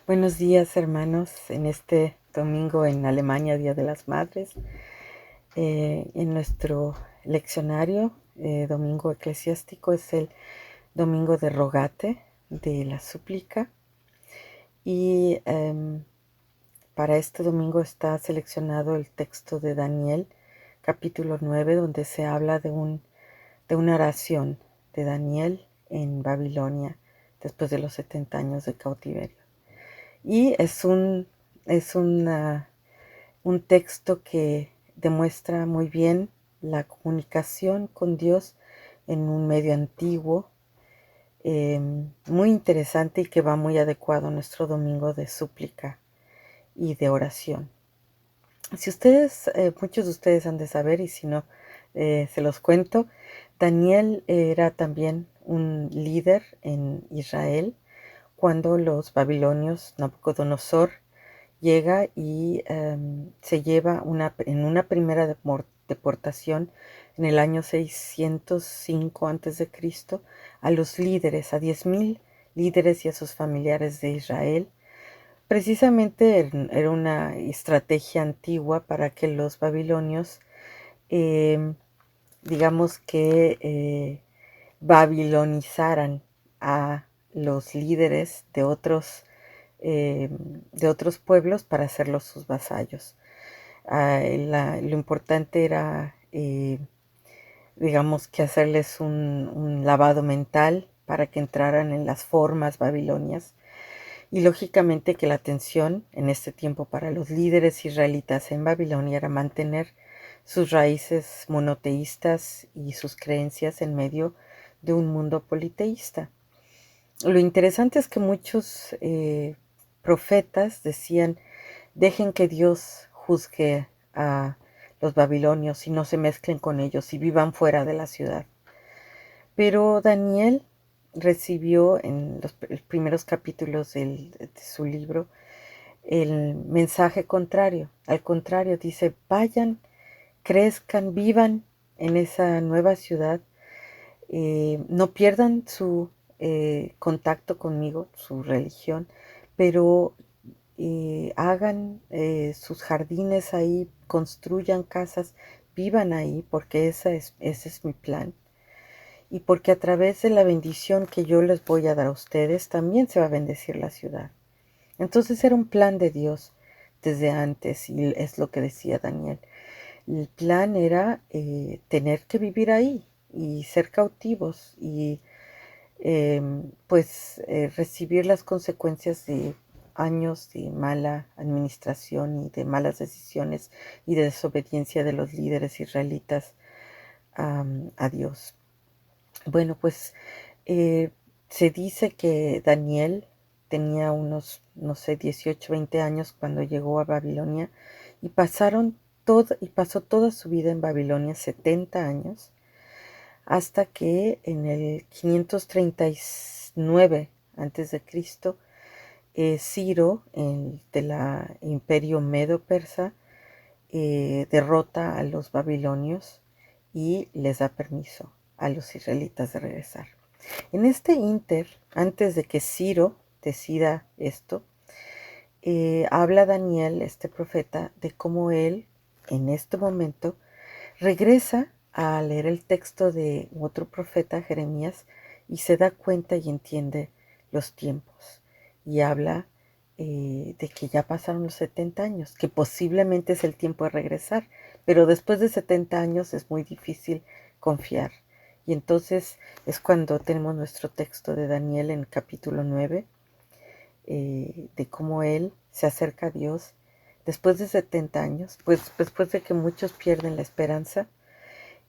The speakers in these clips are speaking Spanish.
Buenos días, hermanos, en este domingo en Alemania, Día de las Madres. En nuestro leccionario, domingo eclesiástico, es el domingo de Rogate, de la súplica. Y para este domingo está seleccionado el texto de Daniel, capítulo 9, donde se habla de una oración de Daniel en Babilonia, después de los 70 años de cautiverio. Y es un texto que demuestra muy bien la comunicación con Dios en un medio antiguo, muy interesante y que va muy adecuado a nuestro domingo de súplica y de oración. Si ustedes, muchos de ustedes han de saber, y si no, se los cuento, Daniel era también un líder en Israel cuando los babilonios, Nabucodonosor, llega y se lleva en una primera deportación en el año 605 a.C. a los líderes, a 10,000 líderes y a sus familiares de Israel. Precisamente era una estrategia antigua para que los babilonios, eh, digamos que babilonizaran a los líderes de otros pueblos para hacerlos sus vasallos. Lo importante era, digamos, que hacerles un lavado mental para que entraran en las formas babilonias. Y lógicamente que la atención en este tiempo para los líderes israelitas en Babilonia era mantener sus raíces monoteístas y sus creencias en medio de un mundo politeísta. Lo interesante es que muchos profetas decían: dejen que Dios juzgue a los babilonios y no se mezclen con ellos y vivan fuera de la ciudad. Pero Daniel recibió en los primeros capítulos de su libro el mensaje contrario. Al contrario, dice: vayan, crezcan, vivan en esa nueva ciudad, no pierdan su contacto conmigo, su religión, pero hagan sus jardines ahí, construyan casas, vivan ahí, porque ese es mi plan. Y porque a través de la bendición que yo les voy a dar a ustedes, también se va a bendecir la ciudad. Entonces era un plan de Dios desde antes, y es lo que decía Daniel. El plan era tener que vivir ahí y ser cautivos y recibir las consecuencias de años de mala administración y de malas decisiones y de desobediencia de los líderes israelitas a Dios. Bueno, pues eh, se dice que Daniel tenía unos, no sé, 18, 20 años cuando llegó a Babilonia, y pasó toda su vida en Babilonia, 70 años, hasta que en el 539 a.C., Ciro, el de la imperio medo-persa, derrota a los babilonios y les da permiso a los israelitas de regresar. En este ínter, antes de que Ciro decida esto, habla Daniel, este profeta, de cómo él, en este momento, regresa a leer el texto de otro profeta, Jeremías, y se da cuenta y entiende los tiempos. Y habla de que ya pasaron los 70 años, que posiblemente es el tiempo de regresar, pero después de 70 años es muy difícil confiar. Y entonces es cuando tenemos nuestro texto de Daniel en capítulo 9, de cómo él se acerca a Dios después de 70 años, pues después de que muchos pierden la esperanza,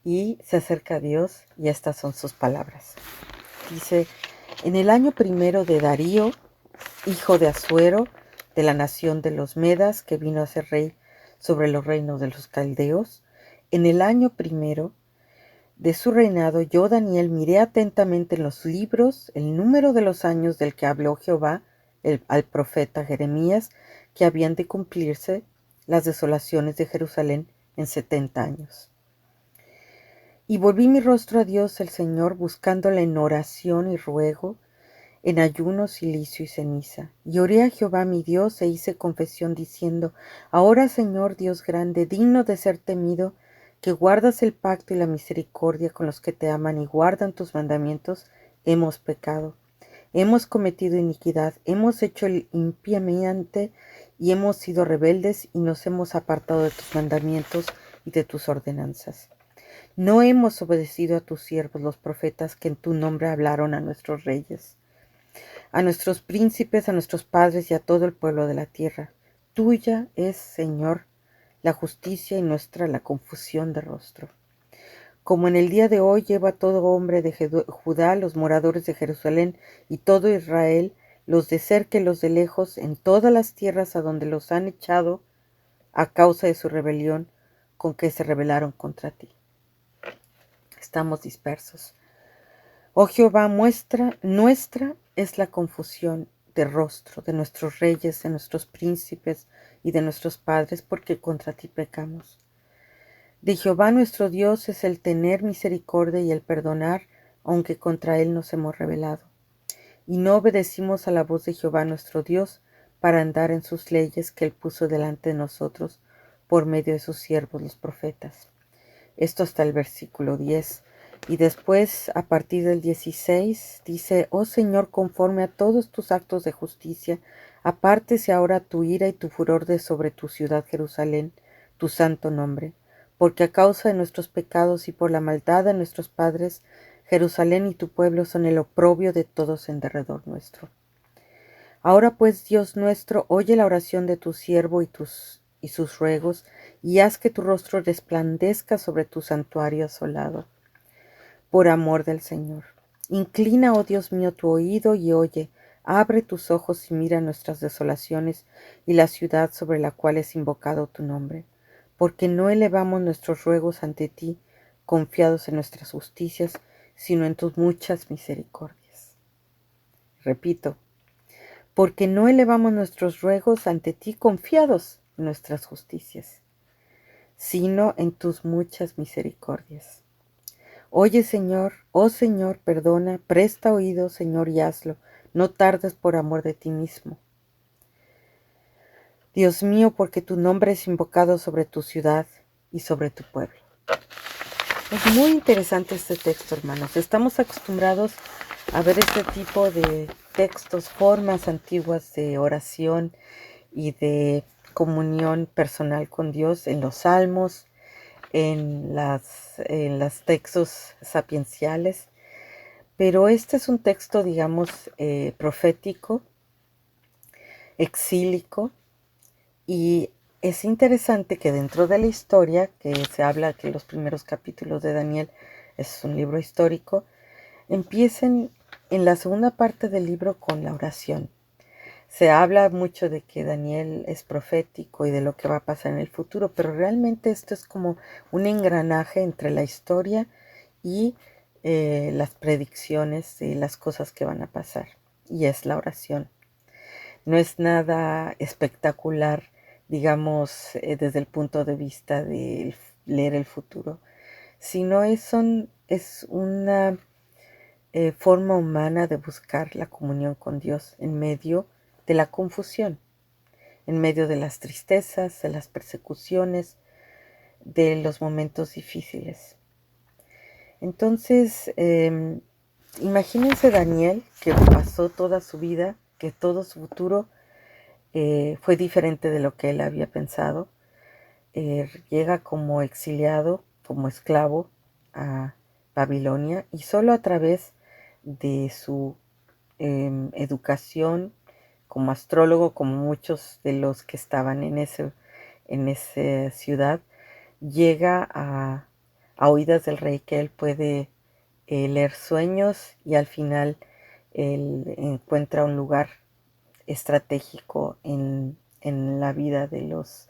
y se acerca a Dios, y estas son sus palabras. Dice: en el año primero de Darío, hijo de Asuero, de la nación de los Medas, que vino a ser rey sobre los reinos de los caldeos, en el año primero de su reinado, yo, Daniel, miré atentamente en los libros el número de los años del que habló Jehová al profeta Jeremías, que habían de cumplirse las desolaciones de Jerusalén en 70 años. Y volví mi rostro a Dios el Señor, buscándole en oración y ruego, en ayuno, silicio y ceniza. Y oré a Jehová mi Dios e hice confesión diciendo, ahora Señor Dios grande, digno de ser temido, que guardas el pacto y la misericordia con los que te aman y guardan tus mandamientos, hemos pecado. Hemos cometido iniquidad, hemos hecho el impíamente y hemos sido rebeldes y nos hemos apartado de tus mandamientos y de tus ordenanzas. No hemos obedecido a tus siervos los profetas que en tu nombre hablaron a nuestros reyes, a nuestros príncipes, a nuestros padres y a todo el pueblo de la tierra. Tuya es, Señor, la justicia y nuestra la confusión de rostro. Como en el día de hoy lleva todo hombre de Judá, los moradores de Jerusalén y todo Israel, los de cerca y los de lejos, en todas las tierras a donde los han echado a causa de su rebelión con que se rebelaron contra ti. Estamos dispersos. Oh Jehová, nuestra es la confusión de rostro de nuestros reyes, de nuestros príncipes y de nuestros padres, porque contra ti pecamos. De Jehová nuestro Dios es el tener misericordia y el perdonar, aunque contra él nos hemos rebelado. Y no obedecimos a la voz de Jehová nuestro Dios para andar en sus leyes que él puso delante de nosotros por medio de sus siervos los profetas. Esto hasta el versículo 10. Y después, a partir del 16, dice, oh Señor, conforme a todos tus actos de justicia, apártese ahora tu ira y tu furor de sobre tu ciudad Jerusalén, tu santo nombre, porque a causa de nuestros pecados y por la maldad de nuestros padres, Jerusalén y tu pueblo son el oprobio de todos en derredor nuestro. Ahora pues, Dios nuestro, oye la oración de tu siervo y sus ruegos, y haz que tu rostro resplandezca sobre tu santuario asolado, por amor del Señor. Inclina, oh Dios mío, tu oído y oye, abre tus ojos y mira nuestras desolaciones y la ciudad sobre la cual es invocado tu nombre, porque no elevamos nuestros ruegos ante ti, confiados en nuestras justicias, sino en tus muchas misericordias. Repito, porque no elevamos nuestros ruegos ante ti confiados en nuestras justicias, sino en tus muchas misericordias. Oye, Señor, oh Señor, perdona, presta oído, Señor, y hazlo, no tardes por amor de ti mismo. Dios mío, porque tu nombre es invocado sobre tu ciudad y sobre tu pueblo. Es muy interesante este texto, hermanos. Estamos acostumbrados a ver este tipo de textos, formas antiguas de oración y de comunión personal con Dios en los salmos, en los textos sapienciales, pero este es un texto, digamos, profético, exílico, y es interesante que dentro de la historia, que se habla que los primeros capítulos de Daniel es un libro histórico, empiecen en la segunda parte del libro con la oración. Se habla mucho de que Daniel es profético y de lo que va a pasar en el futuro, pero realmente esto es como un engranaje entre la historia y las predicciones y las cosas que van a pasar. Y es la oración. No es nada espectacular, digamos, desde el punto de vista de leer el futuro, sino es una forma humana de buscar la comunión con Dios en medio de la confusión, en medio de las tristezas, de las persecuciones, de los momentos difíciles. Entonces, imagínense Daniel, que pasó toda su vida, que todo su futuro fue diferente de lo que él había pensado. Llega como exiliado, como esclavo a Babilonia, y solo a través de su educación como astrólogo, como muchos de los que estaban en esa ciudad, llega a oídas del rey que él puede leer sueños, y al final él encuentra un lugar estratégico en la vida de los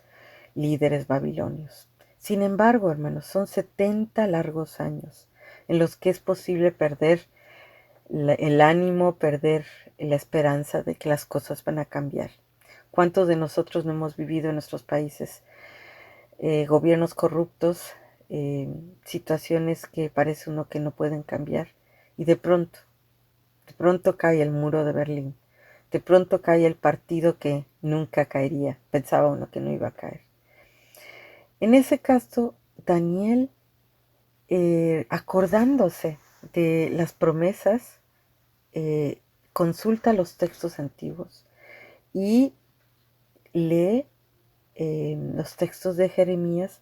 líderes babilonios. Sin embargo, hermanos, son 70 largos años en los que es posible perder el ánimo, perder la esperanza de que las cosas van a cambiar. ¿Cuántos de nosotros no hemos vivido en nuestros países gobiernos corruptos, situaciones que parece uno que no pueden cambiar, y de pronto De pronto cae el muro de Berlín. De pronto cae el partido que nunca caería. Pensaba uno que no iba a caer. En ese caso, Daniel, acordándose de las promesas, consulta los textos antiguos y lee los textos de Jeremías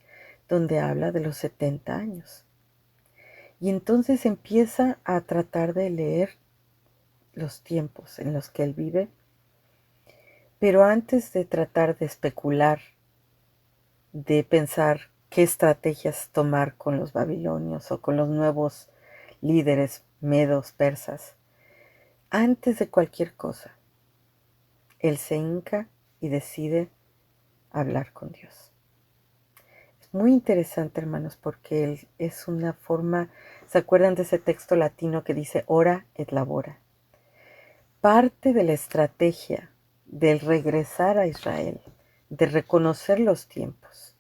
donde habla de los 70 años. Y entonces empieza a tratar de leer los tiempos en los que él vive, pero antes de tratar de especular, de pensar qué estrategias tomar con los babilonios o con los nuevos líderes medos, persas, antes de cualquier cosa, él se hinca y decide hablar con Dios. Es muy interesante, hermanos, porque él es una forma, ¿se acuerdan de ese texto latino que dice ora et labora? Parte de la estrategia del regresar a Israel, de reconocer los tiempos,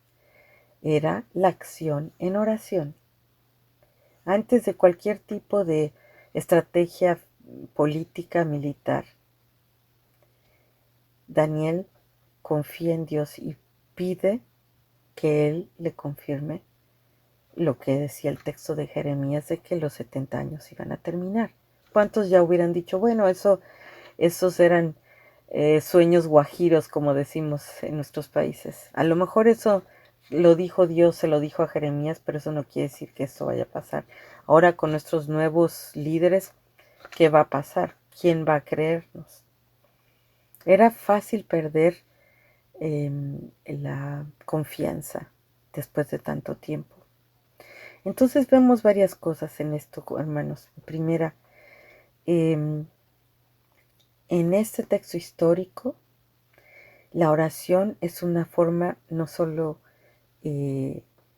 era la acción en oración. Antes de cualquier tipo de estrategia política, militar, Daniel confía en Dios y pide que Él le confirme lo que decía el texto de Jeremías de que los 70 años iban a terminar. ¿Cuántos ya hubieran dicho, bueno, esos eran sueños guajiros, como decimos en nuestros países? A lo mejor eso lo dijo Dios, se lo dijo a Jeremías, pero eso no quiere decir que eso vaya a pasar. Ahora con nuestros nuevos líderes, ¿qué va a pasar? ¿Quién va a creernos? Era fácil perder la confianza después de tanto tiempo. Entonces vemos varias cosas en esto, hermanos. Primera, en este texto histórico, la oración es una forma no solo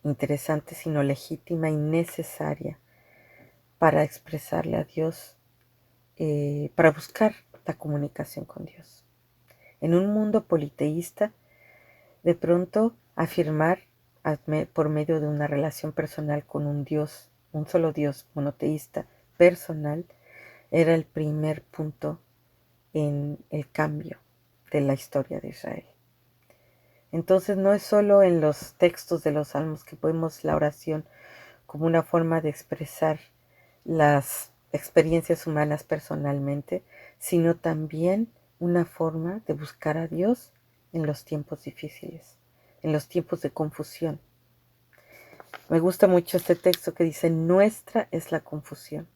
interesante, sino legítima y necesaria para expresarle a Dios, para buscar la comunicación con Dios. En un mundo politeísta, de pronto afirmar por medio de una relación personal con un Dios, un solo Dios monoteísta, personal, era el primer punto en el cambio de la historia de Israel. Entonces no es solo en los textos de los salmos que vemos la oración como una forma de expresar las experiencias humanas personalmente, sino también una forma de buscar a Dios en los tiempos difíciles, en los tiempos de confusión. Me gusta mucho este texto que dice, nuestra es la confusión.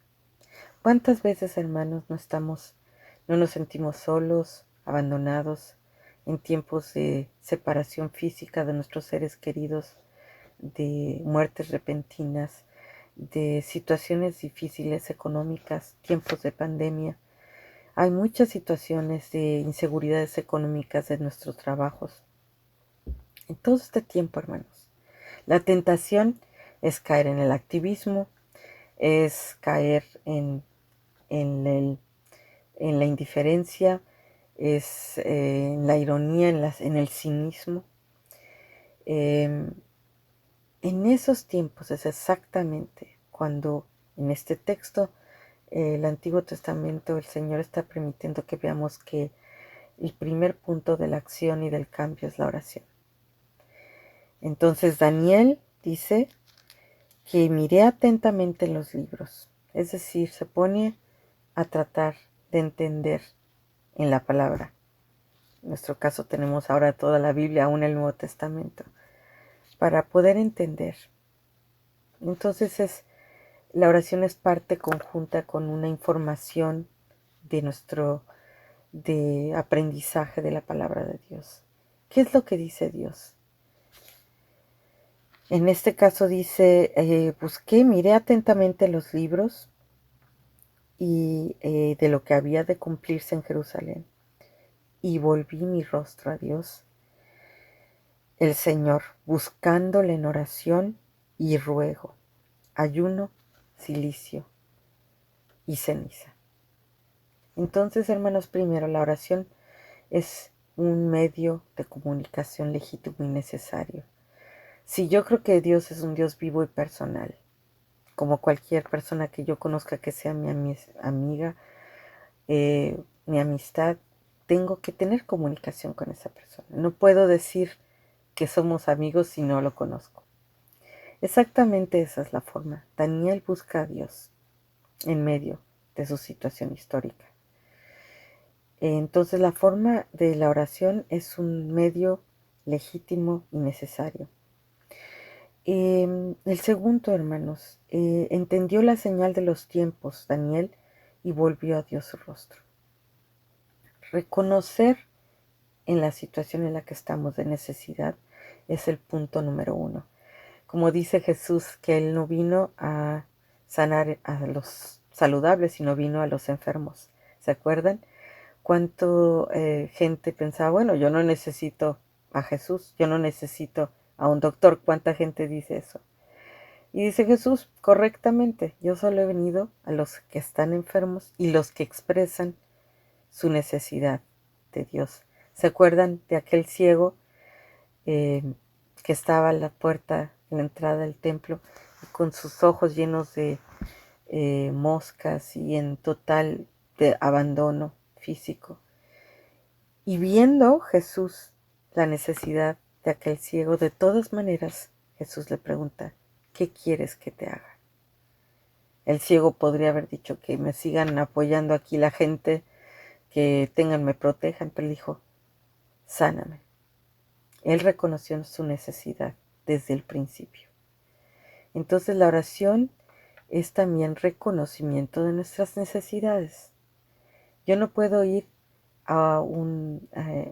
¿Cuántas veces, hermanos, no nos sentimos solos, abandonados, en tiempos de separación física de nuestros seres queridos, de muertes repentinas, de situaciones difíciles económicas, tiempos de pandemia? Hay muchas situaciones de inseguridades económicas de nuestros trabajos. En todo este tiempo, hermanos, la tentación es caer en el activismo, es caer en la indiferencia, es en la ironía, en el cinismo. En esos tiempos es exactamente cuando en este texto, el Antiguo Testamento, el Señor está permitiendo que veamos que el primer punto de la acción y del cambio es la oración. Entonces Daniel dice que miré atentamente los libros, es decir, se pone a tratar de entender en la palabra. En nuestro caso tenemos ahora toda la Biblia, aún el Nuevo Testamento, para poder entender. Entonces la oración es parte conjunta con una información de aprendizaje de la palabra de Dios. ¿Qué es lo que dice Dios? En este caso dice, busqué, miré atentamente los libros y de lo que había de cumplirse en Jerusalén, y volví mi rostro a Dios, el Señor, buscándole en oración y ruego, ayuno, cilicio y ceniza. Entonces, hermanos, primero, la oración es un medio de comunicación legítimo y necesario. Si yo creo que Dios es un Dios vivo y personal, como cualquier persona que yo conozca que sea mi amiga, mi amistad, tengo que tener comunicación con esa persona. No puedo decir que somos amigos si no lo conozco. Exactamente esa es la forma. Daniel busca a Dios en medio de su situación histórica. Entonces la forma de la oración es un medio legítimo y necesario. El segundo, hermanos, entendió la señal de los tiempos, Daniel, y volvió a Dios su rostro. Reconocer en la situación en la que estamos de necesidad es el punto número 1. Como dice Jesús, que Él no vino a sanar a los saludables, sino vino a los enfermos. ¿Se acuerdan? Cuánto gente pensaba, bueno, yo no necesito a Jesús, yo no necesito a un doctor. ¿Cuánta gente dice eso? Y dice Jesús correctamente, yo solo he venido a los que están enfermos y los que expresan su necesidad de Dios. ¿Se acuerdan de aquel ciego eh, que estaba a la puerta, en la entrada del templo, y con sus ojos llenos de moscas y en total de abandono físico? Y viendo Jesús la necesidad de aquel ciego, de todas maneras, Jesús le pregunta, ¿qué quieres que te haga? El ciego podría haber dicho que me sigan apoyando aquí la gente, que tengan, me protejan, pero dijo, sáname. Él reconoció su necesidad desde el principio. Entonces la oración es también reconocimiento de nuestras necesidades. Yo no puedo ir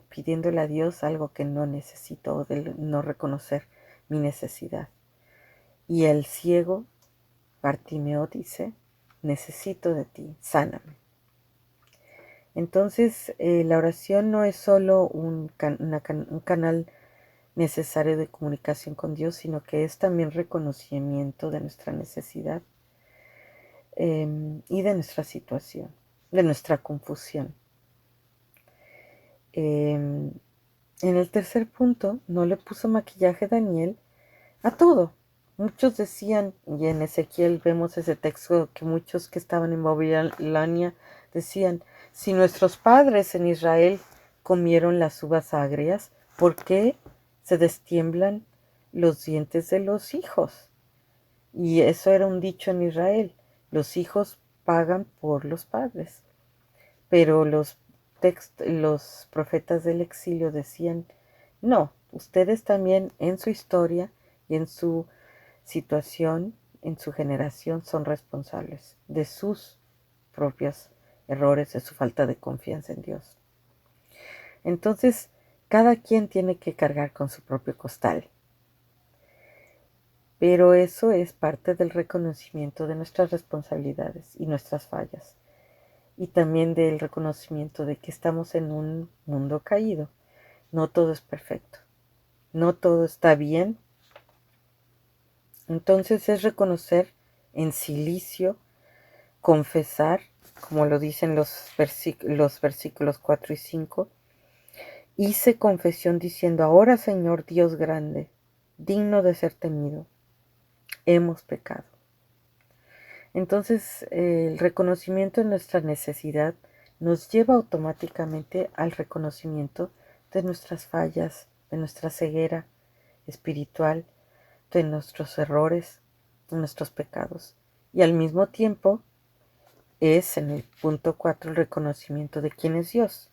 pidiéndole a Dios algo que no necesito o de no reconocer mi necesidad. Y el ciego Bartimeo dice, necesito de ti, sáname. Entonces la oración no es solo un canal necesario de comunicación con Dios, sino que es también reconocimiento de nuestra necesidad y de nuestra situación, de nuestra confusión. En el tercer punto, no le puso maquillaje Daniel a todo. Muchos decían, y en Ezequiel vemos ese texto, que muchos que estaban en Babilonia decían, si nuestros padres en Israel comieron las uvas agrias, ¿por qué se destiemblan los dientes de los hijos? Y eso era un dicho en Israel, los hijos pagan por los padres. Pero los profetas del exilio decían, no, ustedes también en su historia y en su situación, en su generación, son responsables de sus propios errores, de su falta de confianza en Dios. Entonces, cada quien tiene que cargar con su propio costal. Pero eso es parte del reconocimiento de nuestras responsabilidades y nuestras fallas. Y también del reconocimiento de que estamos en un mundo caído. No todo es perfecto. No todo está bien. Entonces es reconocer en silicio, confesar, como lo dicen los versículos 4 y 5. Hice confesión diciendo, ahora Señor Dios grande, digno de ser temido, hemos pecado. Entonces el reconocimiento de nuestra necesidad nos lleva automáticamente al reconocimiento de nuestras fallas, de nuestra ceguera espiritual, de nuestros errores, de nuestros pecados. Y al mismo tiempo es en el punto 4 el reconocimiento de quién es Dios.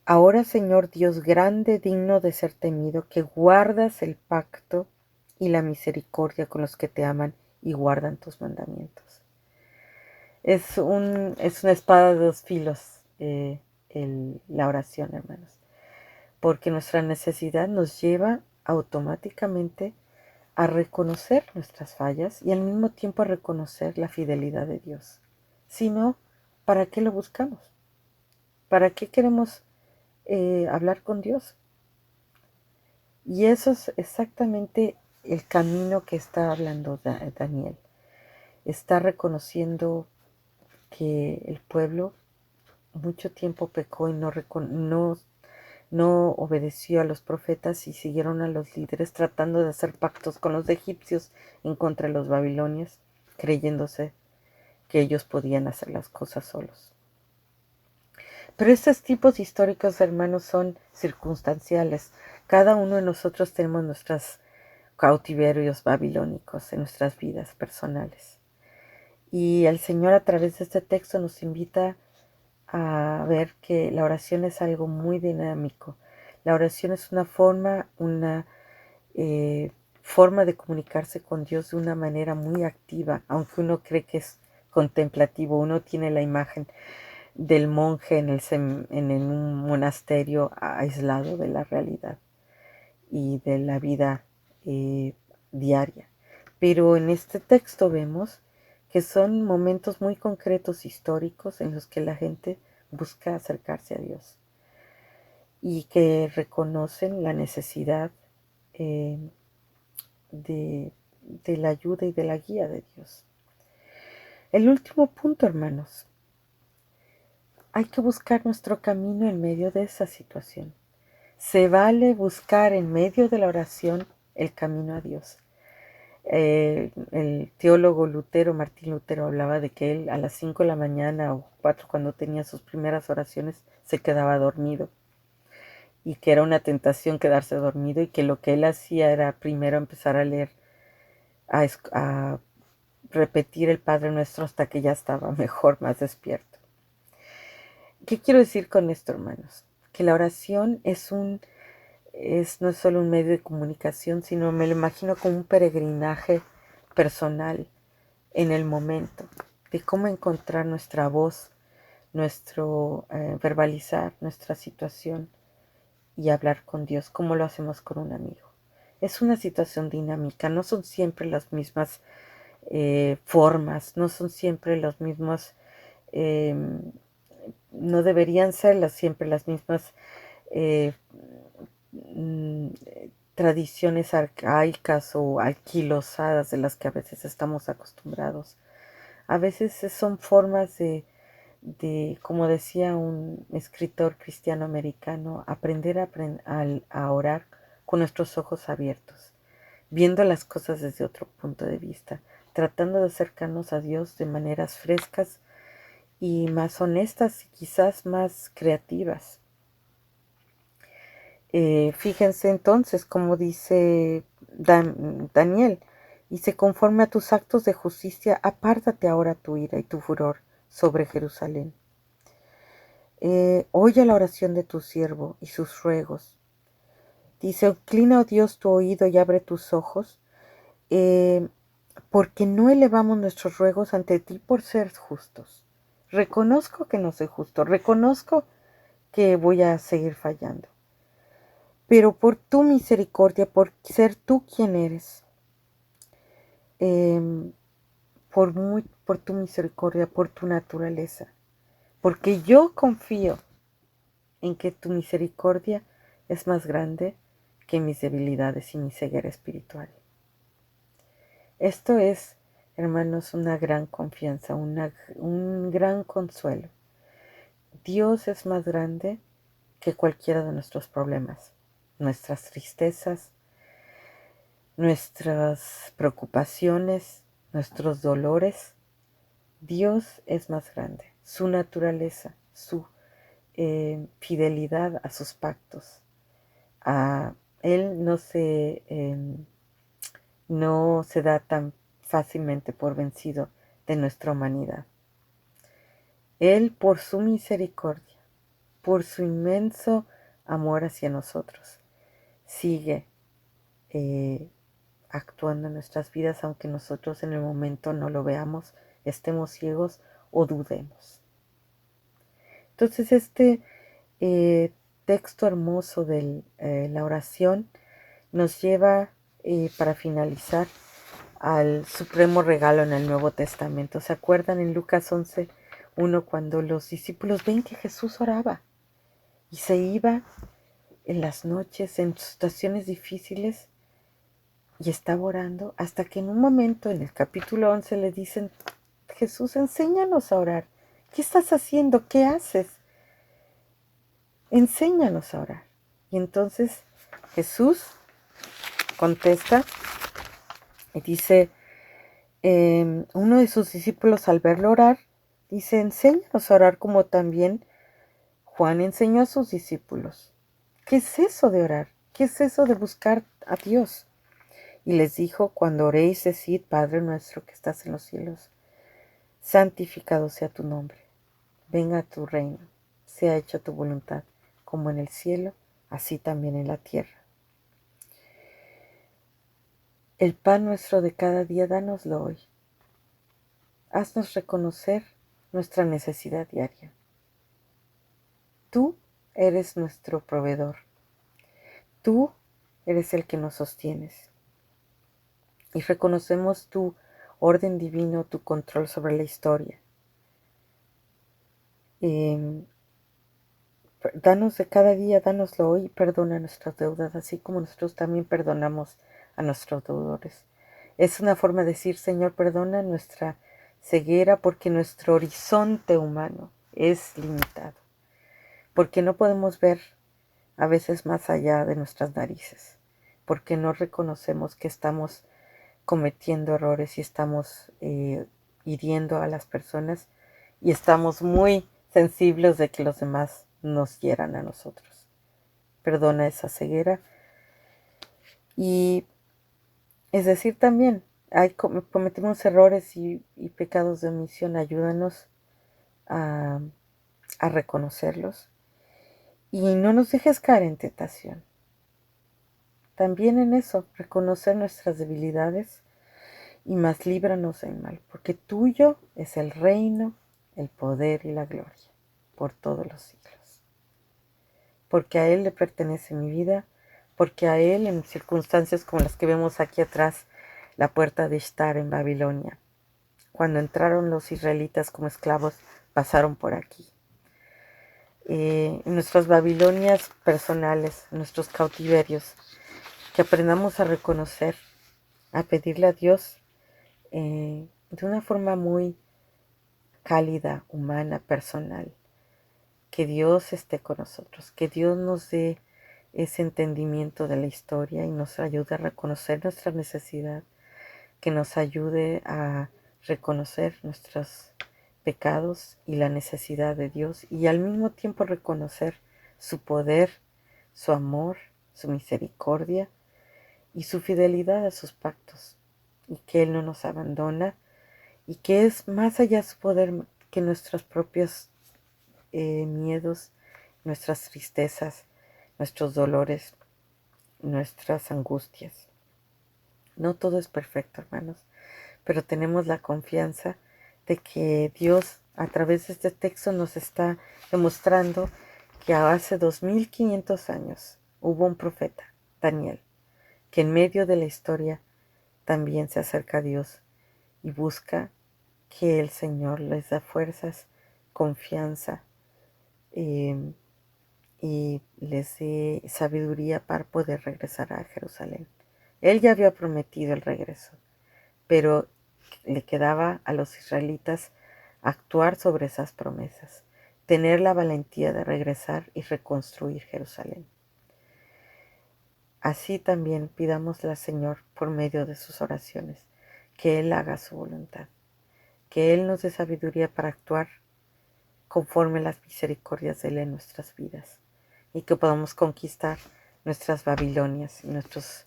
Ahora, Señor Dios grande, digno de ser temido, que guardas el pacto y la misericordia con los que te aman y guardan tus mandamientos. Es una espada de dos filos la oración, hermanos, porque nuestra necesidad nos lleva automáticamente a reconocer nuestras fallas y al mismo tiempo a reconocer la fidelidad de Dios. Si no, ¿para qué lo buscamos? ¿Para qué queremos hablar con Dios? Y eso es exactamente el camino que está hablando Daniel. Está reconociendo que el pueblo mucho tiempo pecó y no obedeció a los profetas y siguieron a los líderes tratando de hacer pactos con los egipcios en contra de los babilonios, creyéndose que ellos podían hacer las cosas solos. Pero estos tipos históricos, hermanos, son circunstanciales. Cada uno de nosotros tenemos nuestros cautiverios babilónicos en nuestras vidas personales. Y el Señor a través de este texto nos invita a ver que la oración es algo muy dinámico. La oración es una forma de comunicarse con Dios de una manera muy activa, aunque uno cree que es contemplativo. Uno tiene la imagen del monje en un monasterio aislado de la realidad y de la vida diaria. Pero en este texto vemos que son momentos muy concretos históricos en los que la gente busca acercarse a Dios y que reconocen la necesidad eh, de la ayuda y de la guía de Dios. El último punto, hermanos, hay que buscar nuestro camino en medio de esa situación. Se vale buscar en medio de la oración el camino a Dios. El teólogo Lutero, Martín Lutero, hablaba de que él a las 5 de la mañana o 4, cuando tenía sus primeras oraciones, se quedaba dormido y que era una tentación quedarse dormido y que lo que él hacía era primero empezar a leer, a repetir el Padre Nuestro hasta que ya estaba mejor, más despierto. ¿Qué quiero decir con esto, hermanos? Que la oración no es solo un medio de comunicación, sino me lo imagino como un peregrinaje personal en el momento, de cómo encontrar nuestra voz, nuestro verbalizar nuestra situación y hablar con Dios, como lo hacemos con un amigo. Es una situación dinámica, no son siempre las mismas formas, no son siempre los mismos, no deberían ser siempre las mismas eh, tradiciones arcaicas o alquilosadas de las que a veces estamos acostumbrados. A veces son formas como decía un escritor cristiano americano, aprender a orar con nuestros ojos abiertos, viendo las cosas desde otro punto de vista, tratando de acercarnos a Dios de maneras frescas y más honestas y quizás más creativas. Fíjense entonces, como dice Daniel, dice: conforme a tus actos de justicia, apártate ahora tu ira y tu furor sobre Jerusalén. Oye la oración de tu siervo y sus ruegos. Dice: inclina, oh Dios, tu oído y abre tus ojos, porque no elevamos nuestros ruegos ante ti por ser justos. Reconozco que no soy justo, reconozco que voy a seguir fallando, pero por tu misericordia, por ser tú quien eres, por tu misericordia, por tu naturaleza, porque yo confío en que tu misericordia es más grande que mis debilidades y mi ceguera espiritual. Esto es, hermanos, una gran confianza, un gran consuelo. Dios es más grande que cualquiera de nuestros problemas, nuestras tristezas, nuestras preocupaciones, nuestros dolores. Dios es más grande. Su naturaleza, su fidelidad a sus pactos. Él no se da tan fácilmente por vencido de nuestra humanidad. Él, por su misericordia, por su inmenso amor hacia nosotros, sigue actuando en nuestras vidas, aunque nosotros en el momento no lo veamos, estemos ciegos o dudemos. Entonces este texto hermoso de la oración nos lleva, para finalizar, al supremo regalo en el Nuevo Testamento. ¿Se acuerdan en Lucas 11:1 cuando los discípulos ven que Jesús oraba y se iba en las noches, en situaciones difíciles, y estaba orando hasta que en un momento en el capítulo 11 le dicen: Jesús, enséñanos a orar. ¿Qué estás haciendo? ¿Qué haces? Enséñanos a orar. Y entonces Jesús contesta y dice: Uno de sus discípulos, al verlo orar, dice: enséñanos a orar como también Juan enseñó a sus discípulos. ¿Qué es eso de orar? ¿Qué es eso de buscar a Dios? Y les dijo: cuando oréis, decid: Padre nuestro que estás en los cielos, santificado sea tu nombre, venga tu reino, sea hecha tu voluntad, como en el cielo, así también en la tierra. El pan nuestro de cada día, dánoslo hoy. Haznos reconocer nuestra necesidad diaria. Tú eres nuestro proveedor. Tú eres el que nos sostienes. Y reconocemos tu orden divino, tu control sobre la historia. Danos de cada día, dánoslo hoy, perdona nuestras deudas, así como nosotros también perdonamos a nuestros deudores. Es una forma de decir: Señor, perdona nuestra ceguera, porque nuestro horizonte humano es limitado, porque no podemos ver a veces más allá de nuestras narices, porque no reconocemos que estamos cometiendo errores y estamos hiriendo a las personas, y estamos muy sensibles de que los demás nos hieran a nosotros. Perdona esa ceguera. Y es decir, también cometimos errores y pecados de omisión. Ayúdanos a, a reconocerlos y no nos dejes caer en tentación. También en eso, reconocer nuestras debilidades, y más líbranos del mal, porque tuyo es el reino, el poder y la gloria, por todos los siglos. Porque a Él le pertenece mi vida, porque a Él, en circunstancias como las que vemos aquí atrás, la puerta de Ishtar en Babilonia, cuando entraron los israelitas como esclavos, pasaron por aquí. En nuestras Babilonias personales, en nuestros cautiverios, que aprendamos a reconocer, a pedirle a Dios de una forma muy cálida, humana, personal, que Dios esté con nosotros, que Dios nos dé ese entendimiento de la historia y nos ayude a reconocer nuestra necesidad, que nos ayude a reconocer nuestros pecados y la necesidad de Dios, y al mismo tiempo reconocer su poder, su amor, su misericordia y su fidelidad a sus pactos, y que Él no nos abandona, y que es más allá su poder que nuestros propios miedos, nuestras tristezas, nuestros dolores, nuestras angustias. No todo es perfecto, hermanos, pero tenemos la confianza de que Dios, a través de este texto, nos está demostrando que hace 2500 años hubo un profeta, Daniel, que en medio de la historia también se acerca a Dios y busca que el Señor les da fuerzas, confianza, y les dé sabiduría para poder regresar a Jerusalén. Él ya había prometido el regreso, pero le quedaba a los israelitas actuar sobre esas promesas, tener la valentía de regresar y reconstruir Jerusalén. Así también pidámosle al Señor, por medio de sus oraciones, que Él haga su voluntad, que Él nos dé sabiduría para actuar conforme las misericordias de Él en nuestras vidas, y que podamos conquistar nuestras Babilonias y nuestros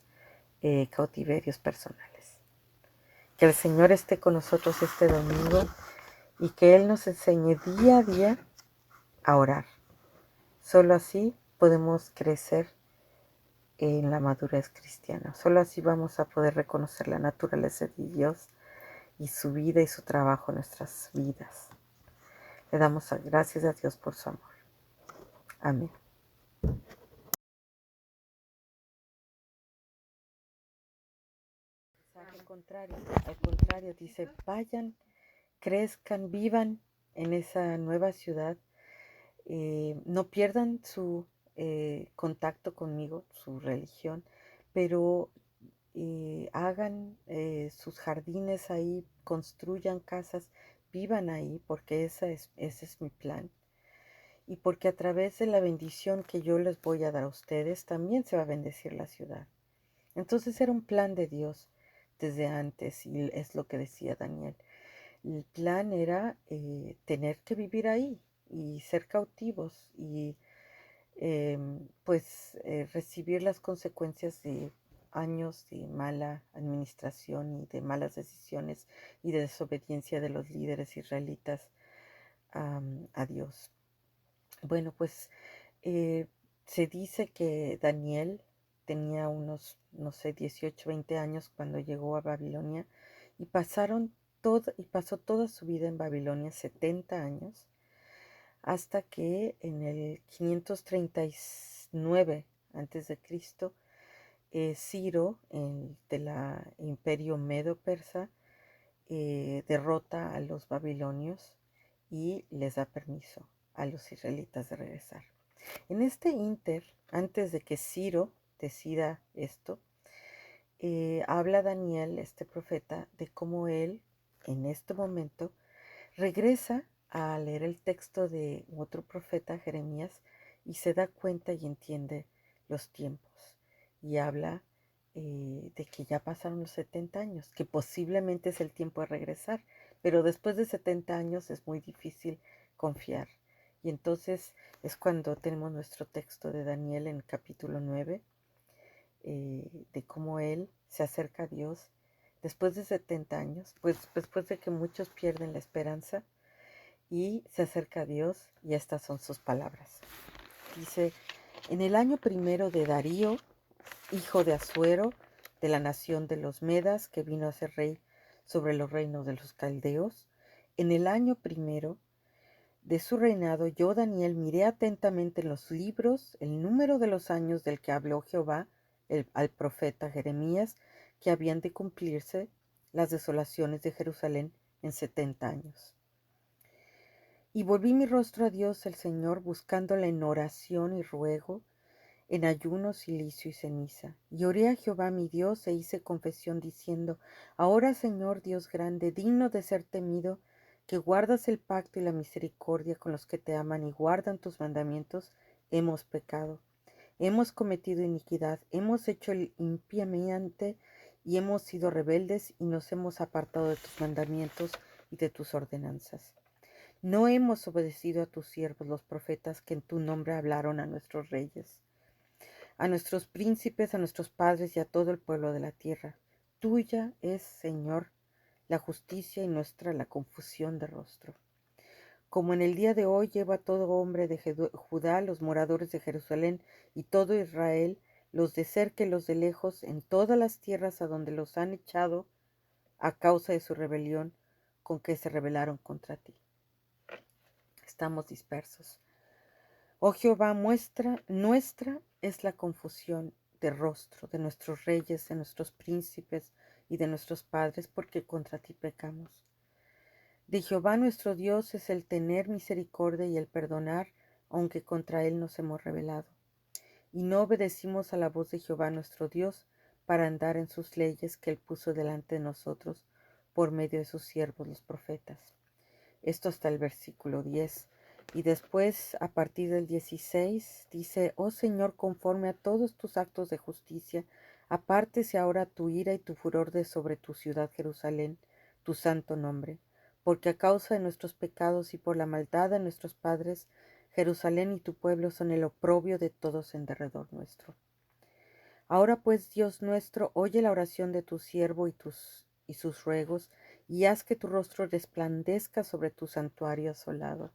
cautiverios personales. Que el Señor esté con nosotros este domingo y que Él nos enseñe día a día a orar. Solo así podemos crecer en la madurez cristiana. Solo así vamos a poder reconocer la naturaleza de Dios y su vida y su trabajo en nuestras vidas. Le damos gracias a Dios por su amor. Amén. Al contrario, dice: vayan, crezcan, vivan en esa nueva ciudad, no pierdan su contacto conmigo, su religión, pero hagan sus jardines ahí, construyan casas, vivan ahí, porque ese es mi plan. Y porque a través de la bendición que yo les voy a dar a ustedes, también se va a bendecir la ciudad. Entonces era un plan de Dios desde antes, y es lo que decía Daniel. El plan era tener que vivir ahí y ser cautivos y recibir las consecuencias de años de mala administración y de malas decisiones y de desobediencia de los líderes israelitas a Dios. Bueno, pues eh, se dice que Daniel tenía unos, no sé, 18, 20 años cuando llegó a Babilonia y pasó toda su vida en Babilonia, 70 años, hasta que en el 539 antes de Cristo, Ciro, del imperio medo-persa, derrota a los babilonios y les da permiso a los israelitas de regresar. En este ínter, antes de que Ciro decida esto, habla Daniel, este profeta, de cómo él, en este momento, regresa a leer el texto de otro profeta, Jeremías, y se da cuenta y entiende los tiempos. Y habla de que ya pasaron los 70 años, que posiblemente es el tiempo de regresar, pero después de 70 años es muy difícil confiar. Y entonces es cuando tenemos nuestro texto de Daniel en capítulo 9, de cómo él se acerca a Dios después de 70 años, pues después de que muchos pierden la esperanza, y se acerca a Dios, y estas son sus palabras. Dice: en el año primero de Darío, hijo de Asuero, de la nación de los Medas, que vino a ser rey sobre los reinos de los caldeos, en el año primero de su reinado, yo, Daniel, miré atentamente en los libros el número de los años del que habló Jehová al profeta Jeremías, que habían de cumplirse las desolaciones de Jerusalén en 70 años. Y volví mi rostro a Dios el Señor, buscándola en oración y ruego, en ayuno, cilicio y ceniza. Y oré a Jehová mi Dios e hice confesión diciendo: ahora, Señor Dios grande, digno de ser temido, que guardas el pacto y la misericordia con los que te aman y guardan tus mandamientos, hemos pecado. Hemos cometido iniquidad, hemos hecho el impiamente y hemos sido rebeldes y nos hemos apartado de tus mandamientos y de tus ordenanzas. No hemos obedecido a tus siervos los profetas que en tu nombre hablaron a nuestros reyes, a nuestros príncipes, a nuestros padres y a todo el pueblo de la tierra. Tuya es, Señor, la justicia y nuestra la confusión de rostro. Como en el día de hoy lleva todo hombre de Judá, los moradores de Jerusalén y todo Israel, los de cerca y los de lejos, en todas las tierras a donde los han echado a causa de su rebelión con que se rebelaron contra ti. Estamos dispersos. Oh Jehová, nuestra es la confusión de rostro de nuestros reyes, de nuestros príncipes y de nuestros padres, porque contra ti pecamos. De Jehová nuestro Dios es el tener misericordia y el perdonar, aunque contra él nos hemos rebelado. Y no obedecimos a la voz de Jehová nuestro Dios para andar en sus leyes que él puso delante de nosotros por medio de sus siervos los profetas. Esto hasta el versículo 10. Y después, a partir del 16, dice: oh Señor, conforme a todos tus actos de justicia, apártese ahora tu ira y tu furor de sobre tu ciudad Jerusalén, tu santo nombre, porque a causa de nuestros pecados y por la maldad de nuestros padres, Jerusalén y tu pueblo son el oprobio de todos en derredor nuestro. Ahora pues, Dios nuestro, oye la oración de tu siervo y sus ruegos, y haz que tu rostro resplandezca sobre tu santuario asolado,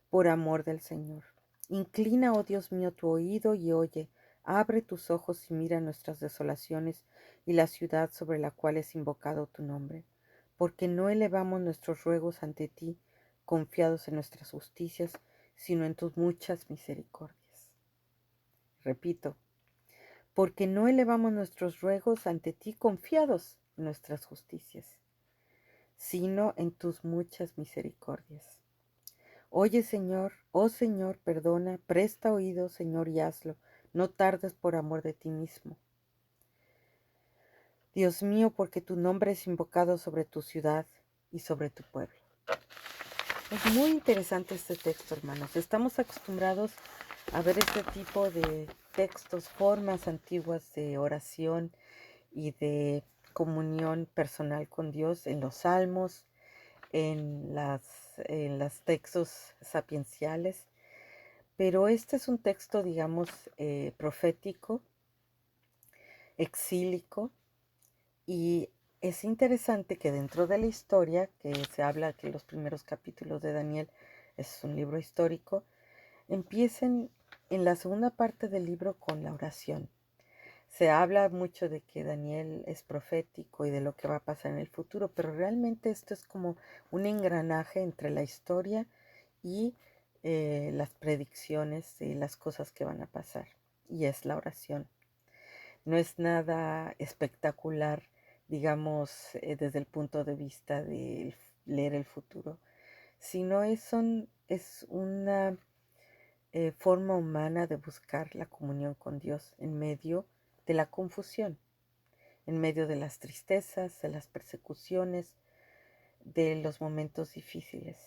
por amor del Señor. Inclina, oh Dios mío, tu oído y oye, abre tus ojos y mira nuestras desolaciones y la ciudad sobre la cual es invocado tu nombre, porque no elevamos nuestros ruegos ante ti, confiados en nuestras justicias, sino en tus muchas misericordias. Repito, porque no elevamos nuestros ruegos ante ti confiados en nuestras justicias, sino en tus muchas misericordias. Oye, Señor, oh Señor, perdona, presta oído, Señor, y hazlo, no tardes por amor de ti mismo. Dios mío, porque tu nombre es invocado sobre tu ciudad y sobre tu pueblo. Es muy interesante este texto, hermanos. Estamos acostumbrados a ver este tipo de textos, formas antiguas de oración y de comunión personal con Dios en los salmos, en los textos sapienciales, pero este es un texto, digamos, profético, exílico, y es interesante que dentro de la historia, que se habla que los primeros capítulos de Daniel es un libro histórico, empiecen en la segunda parte del libro con la oración. Se habla mucho de que Daniel es profético y de lo que va a pasar en el futuro, pero realmente esto es como un engranaje entre la historia y las predicciones de las cosas que van a pasar. Y es la oración. No es nada espectacular, digamos, desde el punto de vista de leer el futuro, sino es una forma humana de buscar la comunión con Dios en medio de la confusión, en medio de las tristezas, de las persecuciones, de los momentos difíciles.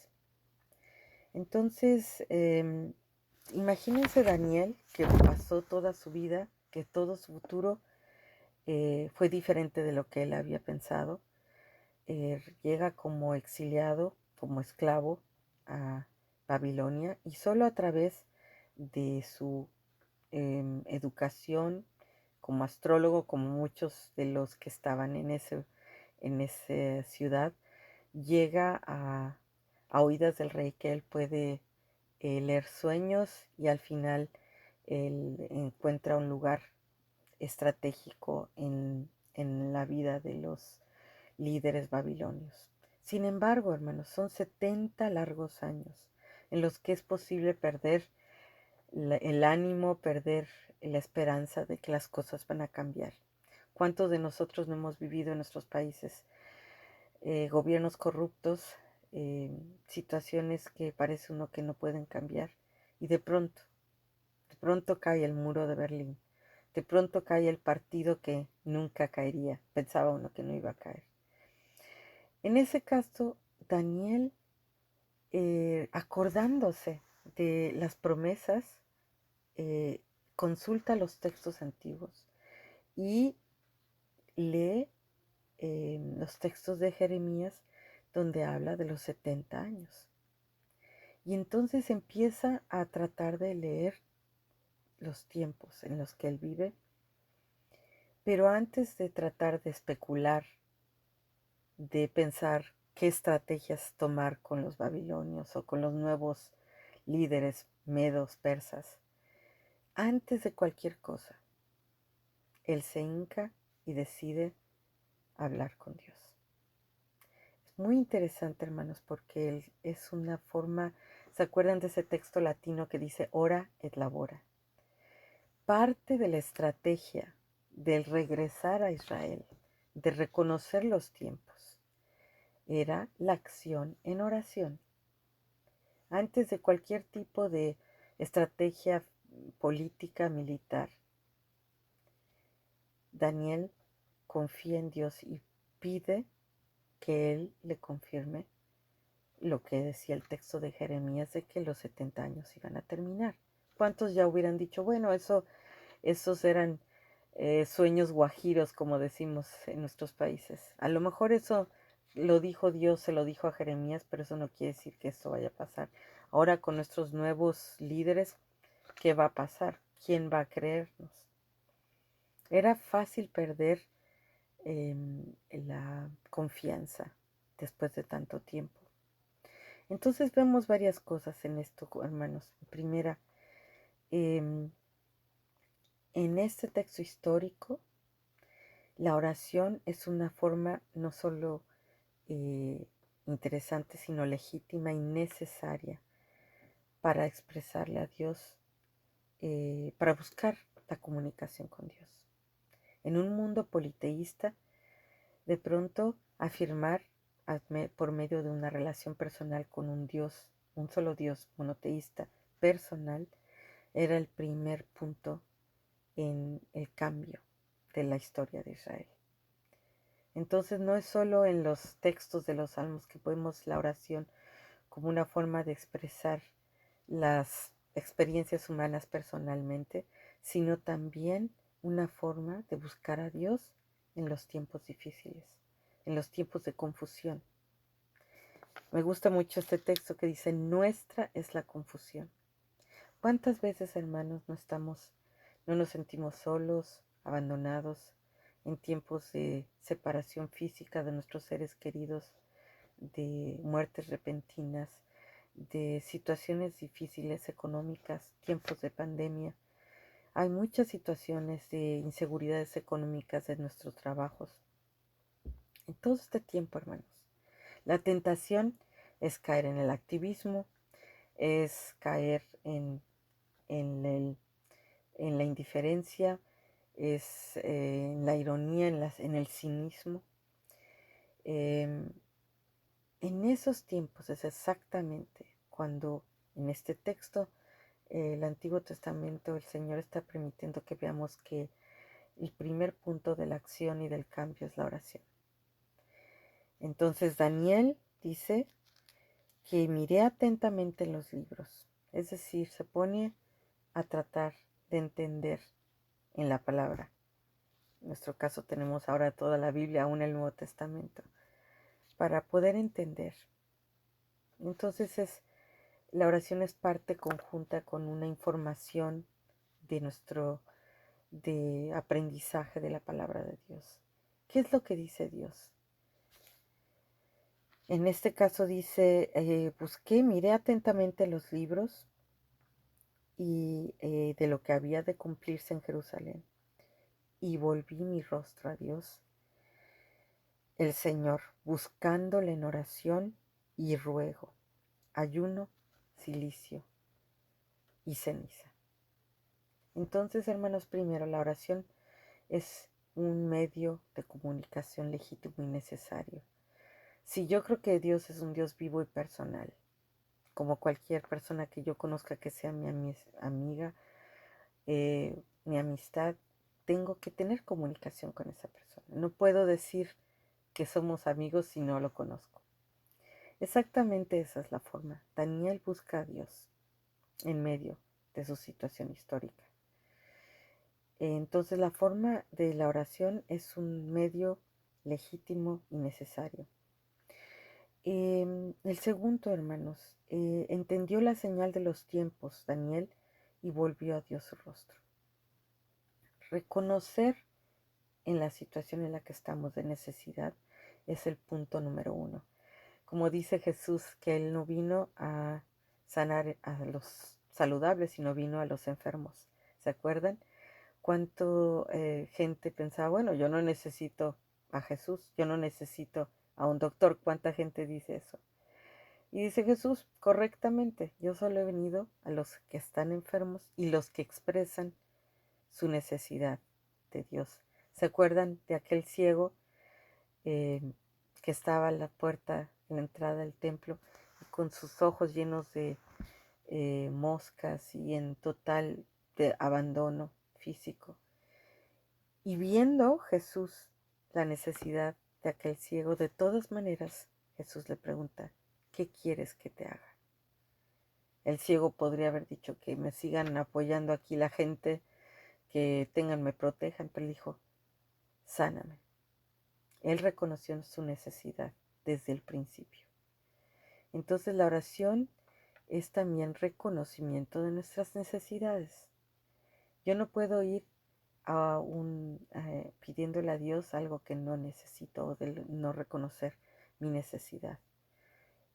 Entonces, imagínense Daniel, que pasó toda su vida, que todo su futuro fue diferente de lo que él había pensado. Llega como exiliado, como esclavo a Babilonia, y solo a través de su educación como astrólogo, como muchos de los que estaban en esa ciudad, llega a oídas del rey que él puede leer sueños, y al final él encuentra un lugar estratégico en la vida de los líderes babilonios. Sin embargo, hermanos, son 70 largos años en los que es posible perder el ánimo, perder la esperanza de que las cosas van a cambiar. ¿Cuántos de nosotros no hemos vivido en nuestros países gobiernos corruptos, situaciones que parece uno que no pueden cambiar, y de pronto cae el muro de Berlín, de pronto cae el partido que nunca caería, pensaba uno que no iba a caer? En ese caso, Daniel, acordándose de las promesas, eh, consulta los textos antiguos y lee los textos de Jeremías, donde habla de los 70 años. Y entonces empieza a tratar de leer los tiempos en los que él vive, pero antes de tratar de especular, de pensar qué estrategias tomar con los babilonios o con los nuevos líderes medos, persas, antes de cualquier cosa, él se hinca y decide hablar con Dios. Es muy interesante, hermanos, porque él es una forma, ¿se acuerdan de ese texto latino que dice ora et labora? Parte de la estrategia del regresar a Israel, de reconocer los tiempos, era la acción en oración. Antes de cualquier tipo de estrategia política, militar, Daniel confía en Dios y pide que Él le confirme lo que decía el texto de Jeremías, de que los 70 años iban a terminar. ¿Cuántos ya hubieran dicho, bueno, esos eran sueños guajiros, como decimos en nuestros países? A lo mejor eso lo dijo Dios, se lo dijo a Jeremías, pero eso no quiere decir que esto vaya a pasar. Ahora con nuestros nuevos líderes, ¿qué va a pasar? ¿Quién va a creernos? Era fácil perder la confianza después de tanto tiempo. Entonces vemos varias cosas en esto, hermanos. Primera, en este texto histórico, la oración es una forma no solo eh, interesante, sino legítima y necesaria para expresarle a Dios, para buscar la comunicación con Dios. En un mundo politeísta, de pronto afirmar por medio de una relación personal con un Dios, un solo Dios monoteísta, personal, era el primer punto en el cambio de la historia de Israel. Entonces no es solo en los textos de los salmos que vemos la oración como una forma de expresar las experiencias humanas personalmente, sino también una forma de buscar a Dios en los tiempos difíciles, en los tiempos de confusión. Me gusta mucho este texto que dice, nuestra es la confusión. ¿Cuántas veces, hermanos, no nos sentimos solos, abandonados, en tiempos de separación física de nuestros seres queridos, de muertes repentinas, de situaciones difíciles económicas, tiempos de pandemia? Hay muchas situaciones de inseguridades económicas de nuestros trabajos. En todo este tiempo, hermanos, la tentación es caer en el activismo, es caer en, el- en la indiferencia, es en la ironía, en el cinismo. Em, en esos tiempos es exactamente cuando en este texto, el Antiguo Testamento, el Señor está permitiendo que veamos que el primer punto de la acción y del cambio es la oración. Entonces Daniel dice que miré atentamente los libros, es decir, se pone a tratar de entender en la palabra. En nuestro caso tenemos ahora toda la Biblia, aún el Nuevo Testamento, para poder entender. Entonces la oración es parte conjunta con una información de nuestro de aprendizaje de la palabra de Dios. ¿Qué es lo que dice Dios? En este caso dice, busqué, miré atentamente los libros y de lo que había de cumplirse en Jerusalén, y volví mi rostro a Dios, el Señor, buscándole en oración y ruego, ayuno, cilicio y ceniza. Entonces, hermanos, primero, la oración es un medio de comunicación legítimo y necesario. Si yo creo que Dios es un Dios vivo y personal, como cualquier persona que yo conozca que sea mi amiga, mi amistad, tengo que tener comunicación con esa persona. No puedo decir que somos amigos si no lo conozco. Exactamente esa es la forma. Daniel busca a Dios en medio de su situación histórica. Entonces la forma de la oración es un medio legítimo y necesario. El segundo, hermanos, entendió la señal de los tiempos, Daniel, y volvió a Dios su rostro. Reconocer en la situación en la que estamos de necesidad es el punto número uno. Como dice Jesús, que Él no vino a sanar a los saludables, sino vino a los enfermos. ¿Se acuerdan? Cuánto gente pensaba, bueno, yo no necesito a Jesús, yo no necesito a un doctor. ¿Cuánta gente dice eso? Y dice Jesús correctamente, yo solo he venido a los que están enfermos y los que expresan su necesidad de Dios. ¿Se acuerdan de aquel ciego eh, que estaba a la puerta, en la entrada del templo, y con sus ojos llenos de moscas y en total de abandono físico? Y viendo Jesús la necesidad de aquel ciego, de todas maneras, Jesús le pregunta, ¿qué quieres que te haga? El ciego podría haber dicho que me sigan apoyando aquí la gente, que tengan, me protejan, pero él dijo, sáname. Él reconoció su necesidad desde el principio. Entonces la oración es también reconocimiento de nuestras necesidades. Yo no puedo ir pidiéndole a Dios algo que no necesito, o de no reconocer mi necesidad.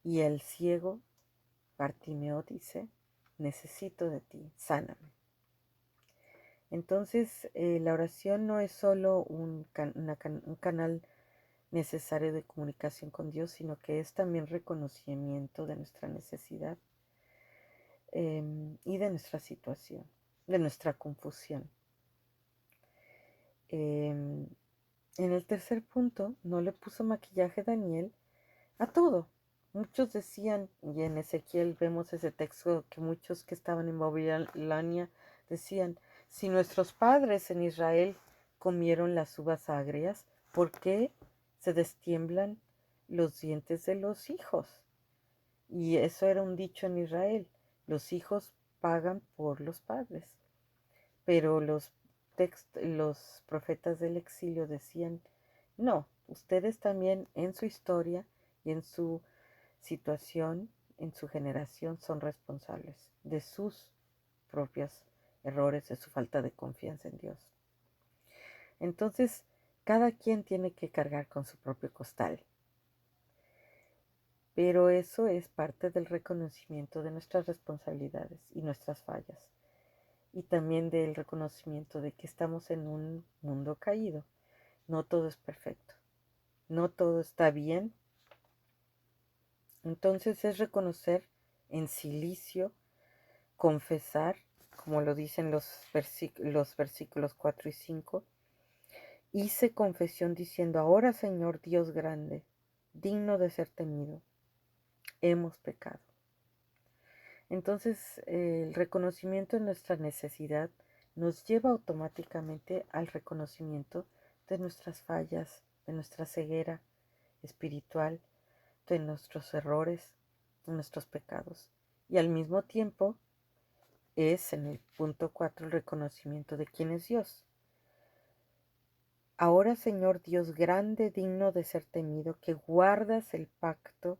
Y el ciego, Bartimeo, dice, necesito de ti, sáname. Entonces la oración no es solo un canal necesario de comunicación con Dios, sino que es también reconocimiento de nuestra necesidad y de nuestra situación, de nuestra confusión. En el tercer punto, no le puso maquillaje Daniel a todo. Muchos decían, y en Ezequiel vemos ese texto, que muchos que estaban en Babilonia decían, si nuestros padres en Israel comieron las uvas agrias, ¿por qué se destiemblan los dientes de los hijos? Y eso era un dicho en Israel, los hijos pagan por los padres, pero los los profetas del exilio decían, no, ustedes también en su historia y en su situación, en su generación, son responsables de sus propios errores, de su falta de confianza en Dios. Entonces, cada quien tiene que cargar con su propio costal. Pero eso es parte del reconocimiento de nuestras responsabilidades y nuestras fallas. Y también del reconocimiento de que estamos en un mundo caído. No todo es perfecto. No todo está bien. Entonces es reconocer en silicio, confesar, como lo dicen los versículos 4 y 5. Hice confesión diciendo, ahora Señor Dios grande, digno de ser temido, hemos pecado. Entonces, el reconocimiento de nuestra necesidad nos lleva automáticamente al reconocimiento de nuestras fallas, de nuestra ceguera espiritual, de nuestros errores, de nuestros pecados. Y al mismo tiempo es en el punto 4 el reconocimiento de quién es Dios. Ahora, Señor Dios grande, digno de ser temido, que guardas el pacto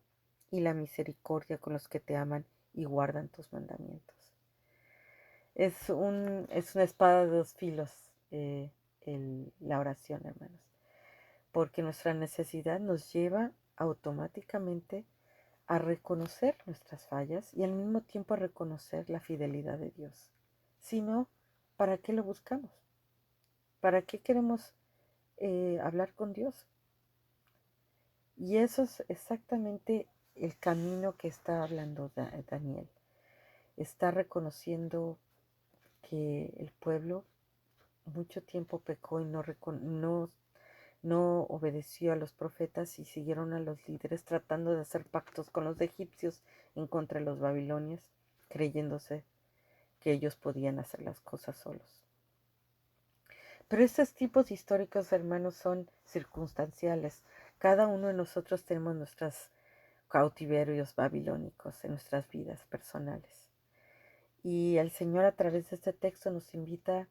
y la misericordia con los que te aman y guardan tus mandamientos. Es una espada de dos filos la oración, hermanos, porque nuestra necesidad nos lleva automáticamente a reconocer nuestras fallas y al mismo tiempo a reconocer la fidelidad de Dios. Si no, ¿para qué lo buscamos? ¿Para qué queremos hablar con Dios? Y eso es exactamente el camino que está hablando Daniel. Está reconociendo que el pueblo mucho tiempo pecó y no obedeció a los profetas y siguieron a los líderes tratando de hacer pactos con los egipcios en contra de los babilonios, creyéndose que ellos podían hacer las cosas solos. Pero estos tipos históricos, hermanos, son circunstanciales. Cada uno de nosotros tenemos nuestros cautiverios babilónicos en nuestras vidas personales. Y el Señor a través de este texto nos invita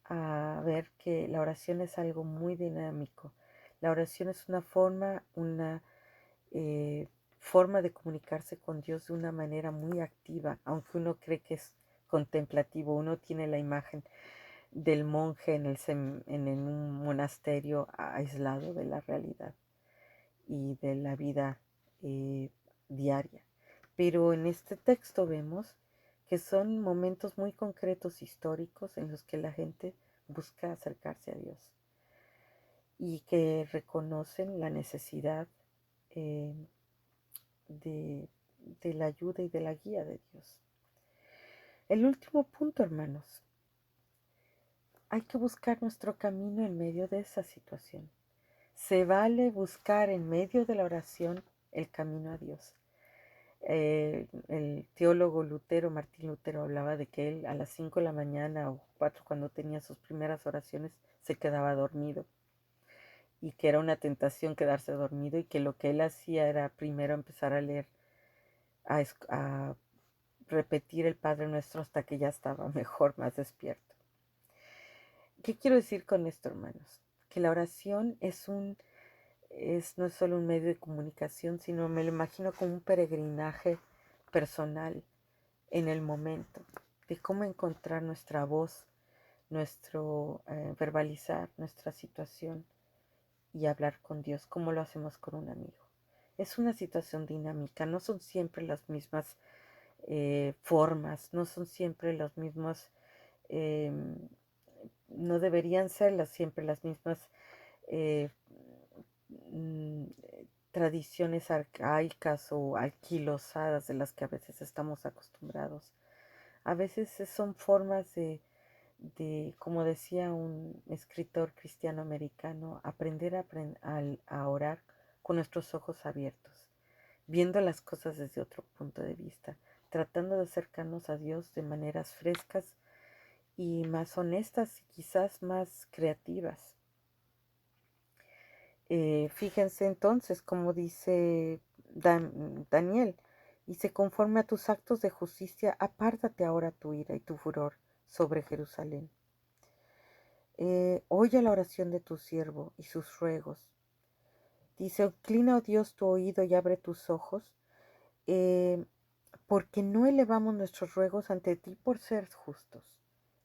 a ver que la oración es algo muy dinámico. La oración es una forma de comunicarse con Dios de una manera muy activa, aunque uno cree que es contemplativo. Uno tiene la imagen del monje en un monasterio aislado de la realidad y de la vida diaria. Pero en este texto vemos que son momentos muy concretos históricos en los que la gente busca acercarse a Dios y que reconocen la necesidad eh, de la ayuda y de la guía de Dios. El último punto, hermanos, hay que buscar nuestro camino en medio de esa situación. Se vale buscar en medio de la oración el camino a Dios. El teólogo Lutero, Martín Lutero, hablaba de que él a las 5 de la mañana o 4 cuando tenía sus primeras oraciones se quedaba dormido y que era una tentación quedarse dormido y que lo que él hacía era primero empezar a leer, a repetir el Padre Nuestro hasta que ya estaba mejor, más despierto. ¿Qué quiero decir con esto, hermanos? Que la oración no es solo un medio de comunicación, sino me lo imagino como un peregrinaje personal en el momento, de cómo encontrar nuestra voz, nuestro verbalizar nuestra situación y hablar con Dios, como lo hacemos con un amigo. Es una situación dinámica, no son siempre las mismas formas, no son siempre los mismos, eh, no deberían ser siempre las mismas eh, mm, tradiciones arcaicas o alquilosadas de las que a veces estamos acostumbrados. A veces son formas como decía un escritor cristiano americano, aprender a orar con nuestros ojos abiertos, viendo las cosas desde otro punto de vista, tratando de acercarnos a Dios de maneras frescas y más honestas y quizás más creativas. Fíjense entonces, como dice Daniel, dice, conforme a tus actos de justicia, apártate ahora tu ira y tu furor sobre Jerusalén. Oye la oración de tu siervo y sus ruegos. Dice, inclina, oh Dios, tu oído y abre tus ojos, eh, porque no elevamos nuestros ruegos ante ti por ser justos.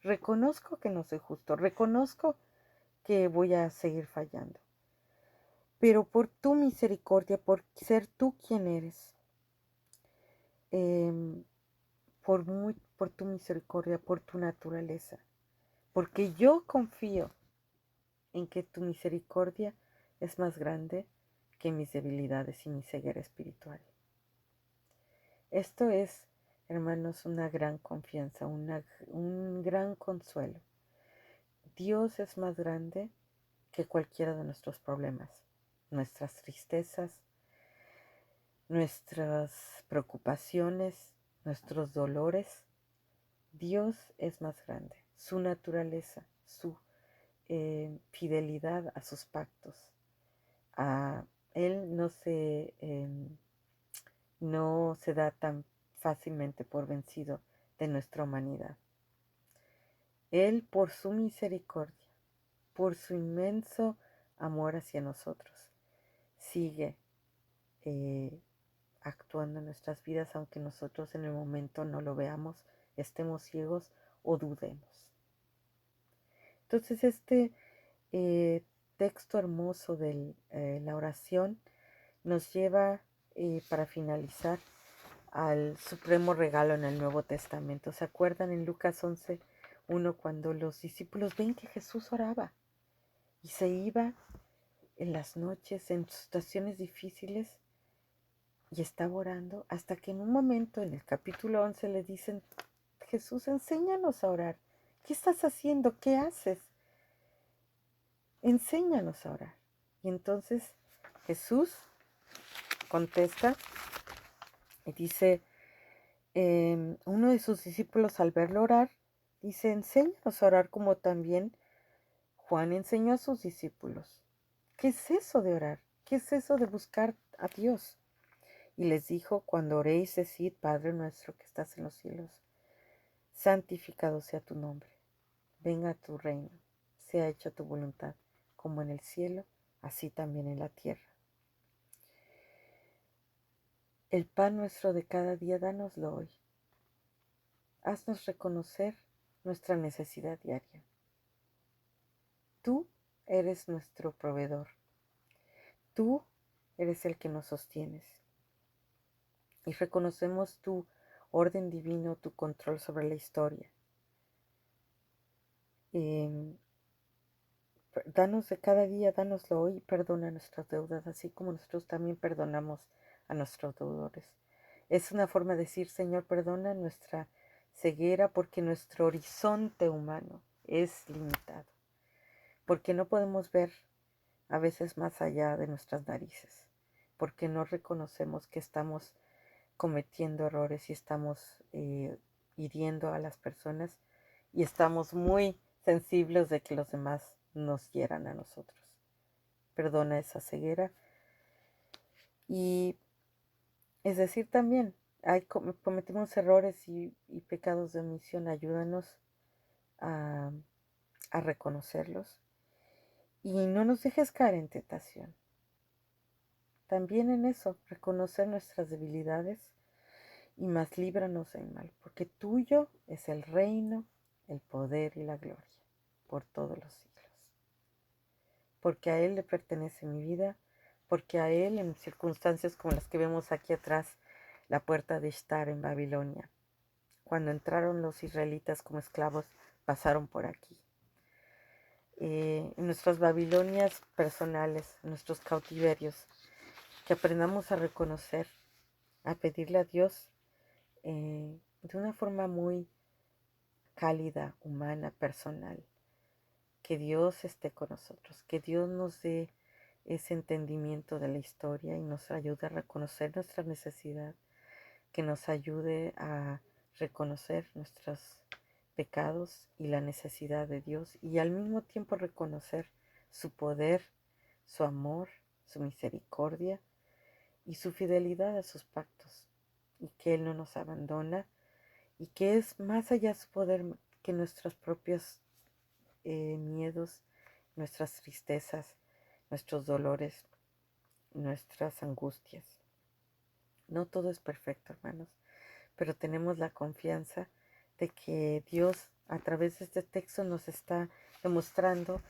Reconozco que no soy justo, reconozco que voy a seguir fallando, pero por tu misericordia, por ser tú quien eres, em, por tu misericordia, por tu naturaleza, porque yo confío en que tu misericordia es más grande que mis debilidades y mi ceguera espiritual. Esto es, hermanos, una gran confianza, un gran consuelo. Dios es más grande que cualquiera de nuestros problemas, nuestras tristezas, nuestras preocupaciones, nuestros dolores. Dios es más grande. Su naturaleza, su fidelidad a sus pactos. Él no se da tan fácilmente por vencido de nuestra humanidad. Él, por su misericordia, por su inmenso amor hacia nosotros, sigue eh, actuando en nuestras vidas, aunque nosotros en el momento no lo veamos, estemos ciegos o dudemos. Entonces texto hermoso de la oración nos lleva, para finalizar, al supremo regalo en el Nuevo Testamento. ¿Se acuerdan en Lucas 11:1 cuando los discípulos ven que Jesús oraba y se iba en las noches, en situaciones difíciles, y estaba orando hasta que en un momento en el capítulo 11 le dicen, Jesús, enséñanos a orar. ¿Qué estás haciendo? ¿Qué haces? Enséñanos a orar. Y entonces Jesús contesta y dice, uno de sus discípulos al verlo orar, dice, enséñanos a orar como también Juan enseñó a sus discípulos. ¿Qué es eso de orar? ¿Qué es eso de buscar a Dios? Y les dijo, cuando oréis, decid, Padre nuestro que estás en los cielos, santificado sea tu nombre, venga tu reino, sea hecha tu voluntad, como en el cielo, así también en la tierra. El pan nuestro de cada día, dánoslo hoy. Haznos reconocer nuestra necesidad diaria. Tú eres nuestro proveedor. Tú eres el que nos sostienes. Y reconocemos tu orden divino, tu control sobre la historia. Danos de cada día, dánoslo hoy, y perdona nuestras deudas, así como nosotros también perdonamos a nuestros deudores. Es una forma de decir, Señor, perdona nuestra ceguera porque nuestro horizonte humano es limitado, porque no podemos ver a veces más allá de nuestras narices, porque no reconocemos que estamos cometiendo errores y estamos hiriendo a las personas y estamos muy sensibles de que los demás nos hieran a nosotros. Perdona esa ceguera. Y es decir, también cometimos errores y pecados de omisión. Ayúdanos a, a reconocerlos y no nos dejes caer en tentación. También en eso, reconocer nuestras debilidades y más líbranos del mal, porque tuyo es el reino, el poder y la gloria, por todos los siglos. Porque a Él le pertenece mi vida, porque a Él, en circunstancias como las que vemos aquí atrás, la puerta de Ishtar en Babilonia, cuando entraron los israelitas como esclavos, pasaron por aquí. En nuestras Babilonias personales, en nuestros cautiverios, que aprendamos a reconocer, a pedirle a Dios de una forma muy cálida, humana, personal. Que Dios esté con nosotros, que Dios nos dé ese entendimiento de la historia y nos ayude a reconocer nuestra necesidad, que nos ayude a reconocer nuestros pecados y la necesidad de Dios y al mismo tiempo reconocer su poder, su amor, su misericordia y su fidelidad a sus pactos y que Él no nos abandona y que es más allá su poder que nuestros propios miedos, nuestras tristezas, nuestros dolores, nuestras angustias. No todo es perfecto, hermanos, pero tenemos la confianza de que Dios a través de este texto nos está demostrando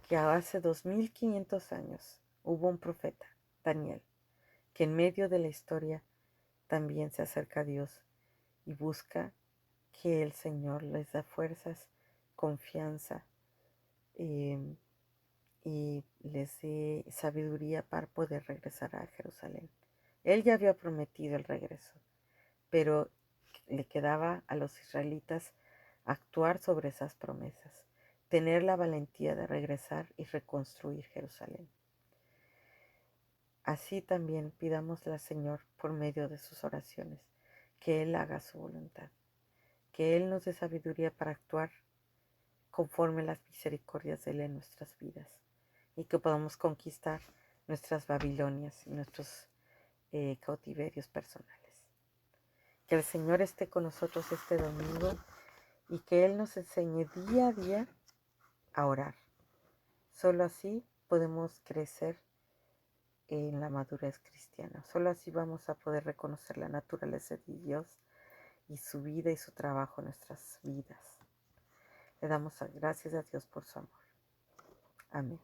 que hace 2500 años hubo un profeta, Daniel, que en medio de la historia también se acerca a Dios y busca que el Señor les da fuerzas, confianza eh, y les dé sabiduría para poder regresar a Jerusalén. Él ya había prometido el regreso, pero le quedaba a los israelitas actuar sobre esas promesas, tener la valentía de regresar y reconstruir Jerusalén. Así también pidámosle al Señor por medio de sus oraciones, que Él haga su voluntad, que Él nos dé sabiduría para actuar conforme las misericordias de Él en nuestras vidas y que podamos conquistar nuestras Babilonias y nuestros cautiverios personales. Que el Señor esté con nosotros este domingo y que Él nos enseñe día a día a orar. Solo así podemos crecer en la madurez cristiana. Solo así vamos a poder reconocer la naturaleza de Dios y su vida y su trabajo en nuestras vidas. Le damos gracias a Dios por su amor. Amén.